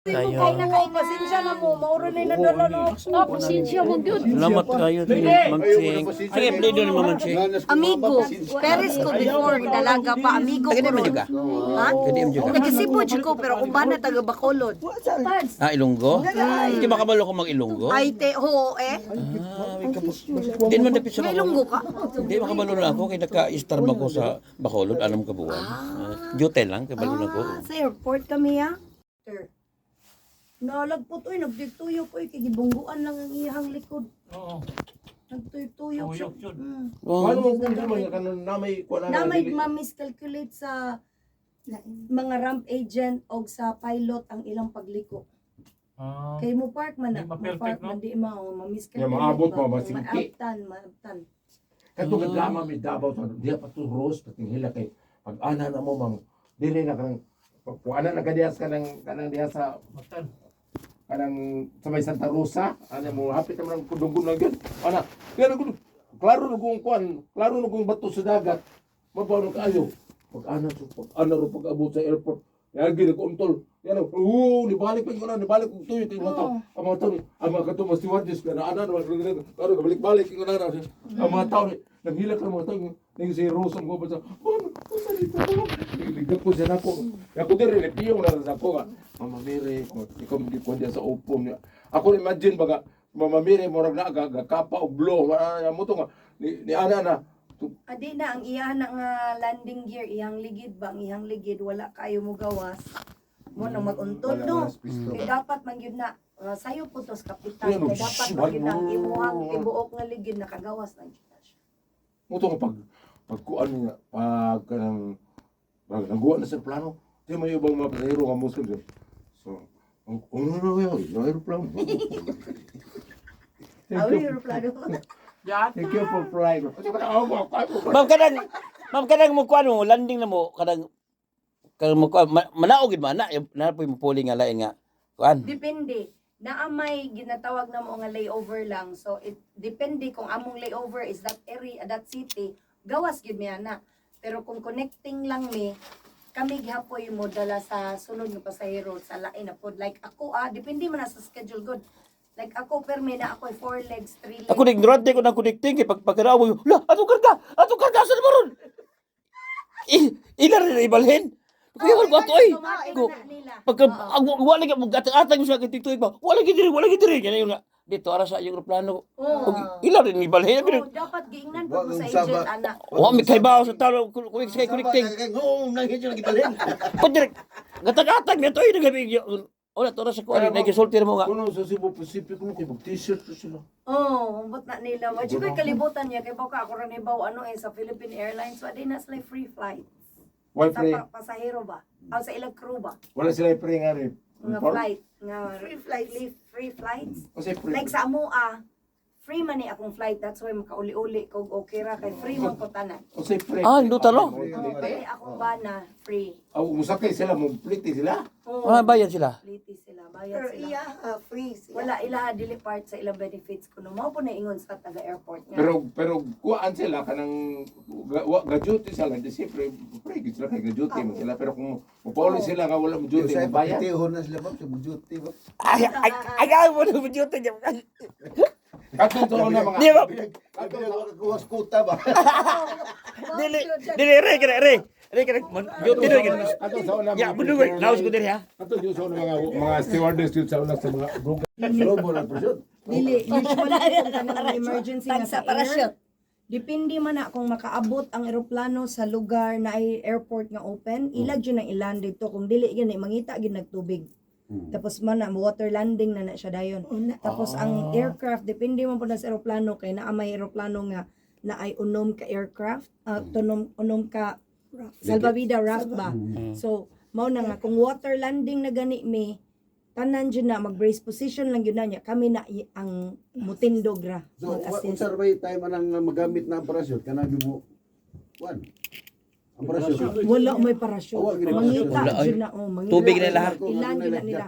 Kayo. Kay na kay pasensya na mo, mauro na nadala no. Pasensya mo gyud. Salamat kayo Ma'am Ching. Ay, play doon Ma'am Ching. Amigo, Paris ko before dalaga pa amigo ko. Kadi man juga. Ha? Kadi man juga. Nagisipo ko pero kung ba na taga Bacolod. Ah, Ilonggo? Hindi ba kabalo ko mag-Ilonggo? Ay te ho eh. Hindi man dapit sa Ilonggo ka. Hindi makabalo na ako kay naka-star ba ko sa Bacolod, alam ka buwan. Jotel lang, kabalo na ko. Sa airport kami ha. Sir. Nalagpot oy, nagdituyo ko kay gibungguan lang ang iyang likod. Oo. Nagtuyo siya. Paano mo kung naman kanon na may kuan Na may ma-miscalculate sa mga ramp agent o sa pilot ang ilang pagliko. Ah. Kay mo park man na, Di mo ma-perfect, park no? man di mao, ma-miscalculate. Yeah, maabot ba? mo, masingki. Maabtan. Kato kadlama mi Davao sa diya pa to rose pating hila kay pag ana na mo mang dili na kanang ana na kadiyas kanang diha sa kanang sa may Santa Rosa ana mo hapit naman ang kudunggon lang gyud ana kaya nagud klaro na kung kuan klaro na kung bato sa dagat mabaw kaayo pag ana ro pag abot sa airport yagi na kuntol yan nibalik pa yun nibalik kung tuyo tayo mga tao ang mga katong mas stewardess na ana klaro balik-balik yung ana ang mga tao naghilak ng mga tao ning si Rose ang gobal sa ligdag ko siya nako ako din rin piyong na sa ko nga Mama Mary ikaw mo gikuan diya sa upon niya ako imagine baga Mama Mary mo rag na kapa og blow mo to nga ni ana na Adi na ang iya na nga landing gear, iyang ligid ba, ang iyang ligid wala kayo mo gawas. Mo na maguntol no. Kay dapat man gyud na sayo putos kapitan, kay dapat man gyud na ang imuhang ibuok nga ligid nakagawas na kita siya. mo to nga pag kuan niya pag kanang nagawa na sa plano di may ubang mga pasahero nga Muslim siya. So ang aeroplano. Awi aeroplano. Thank you for flying. Ma'am kadang mo kuan mo landing na mo kadang mo kuan manaog gid man na po mo puli nga lain nga kuan. Depende. Naamay ginatawag na mo nga layover lang. So it depende kung among layover is that area, that city, gawas gyud mi ana. Pero kung connecting lang mi, kami gihapoy mo dala sa sunod nga pasahero sa lain na pod. Like ako depende man na sa schedule good. Like ako permi na ako 4 legs, 3 legs. Ako ignorante ko nang connecting kay pagkaraw mo. La, ato karga sa maron. Ila rin ibalhin. Kuya ko ato ay. Pagka wala gyud atang sa kitituig ba. Wala gyud diri kaya nga dito ara sa yung plano. Ila rin ibalhin. Dapat giingnan pag mo sa agent anak. Wa mi kay bawo sa tao kuwi kay connecting. Oo, nang hindi lagi balhin. Padre. Gatag-atag nito ay nagabi. Ola to ra sa kuan nagisulti mo nga. Kuno sa Cebu Pacific mo kay t-shirt to sila. Humbot na nila. Wa jud koy kalibutan niya kay baka ako ra nibaw sa Philippine Airlines so adi na sila free flight. Why Sa free? pasahero ba? O sa ilang crew ba? Wala sila free nga rin. Nga flight, nga free flights. Kasi free. Like sa amo free man ni akong flight, that's why makauli-uli kog okay ra kay free man ko tanan. Kasi free. Ando talo. Pati akong bana free. Aw musakay sila mo pliti sila. Wala bayad sila. Pliti sila, bayad Pero sila. iya, free siya. Wala ila dili part sa ilang benefits kuno mao po na ingon sa taga airport nga. Pero kuan sila kanang ga-duty sila di siyempre free gid sila kay ga-duty mo sila pero kung mupauli sila nga wala mo duty Sa mo bayad. pagtihon na sila ba sa duty ba? Ay mo na budyote niya. Katong to na mga Di ba? Abi na kuwas kuta ba? Dili re. Budyote na gid. Katong sa una. Ya, budu koy. Naos ko diri ha. Katong yung sa una mga stewardess yun sa una sa mga broker. Robo na presyon. Dili, usually kung kanang emergency nga sa parachute. Depende man na kung makaabot ang eroplano sa lugar na ay airport nga open, ilag yun ang iland dito. Kung dili yun, mangita yun nagtubig. Tapos man na, water landing na siya dayon. Tapos ang aircraft, depende man po na sa eroplano, kay naa may eroplano nga na ay unom ka aircraft, unom ka salvavida raft ba. So, mao na nga, kung water landing na gani mi, tanan dyan na, mag-brace position lang yun na niya. Kami na ang mutindog ra. So, Mag-assist. unsa ba time anang magamit na ang parachute kanang mo? One. Ang parachute. Wala may parachute. Wala, gini Mangita parachute. Wala, dyan na. Mangita. Tubig na lahat. Ilan yun na nila.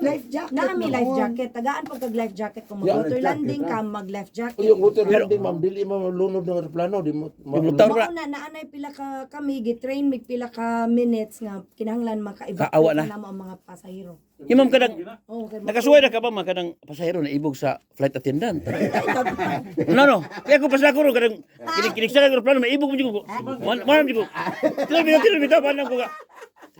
Life jacket. Naami life jacket. Tagaan pag life jacket. Kung Yeah, mag-water life jacket, landing ka, ha? mag-life jacket. Yung water landing ma'am dili mo lunod ng eroplano di mo. Lumutaw ra. Mauna, naanay pila ka kami, gitrain mig pila ka minutes nga kinahanglan maka-evacuate Kaawa na. na mo ang mga pasahero. Imam kadang Oh, kay nakasuway na ka ba man kadang pasahero na ibog sa flight attendant. No. Kaya ko pasla ko ro kadang kinig sa aeroplano may ibog mo ko. Manam ko. Tira bitaw pa ko ka.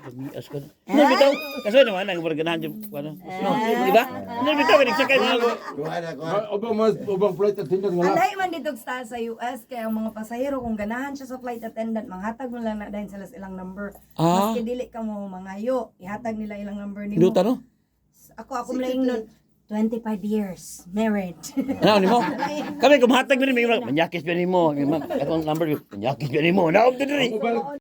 Mias ka. Tira bitaw. Kasi naman ang ganahan yung ano. No, di ba? Tira bitaw kinig sakay mo ko. Kuha na, kuha. Ubang flight attendant nga. Anday man dito sa US kaya ang mga pasahero kung ganahan siya sa flight attendant manghatag mo lang na dahil sila ilang number. Maski dili ka mo mangayo, ihatag nila ilang number nimo. Duta no? Ako malayong nun 25 years married. Ano nimo? Kami kumahatag mo ni may manyakis pa nimo. Akong number, manyakis pa nimo. Naog to diri.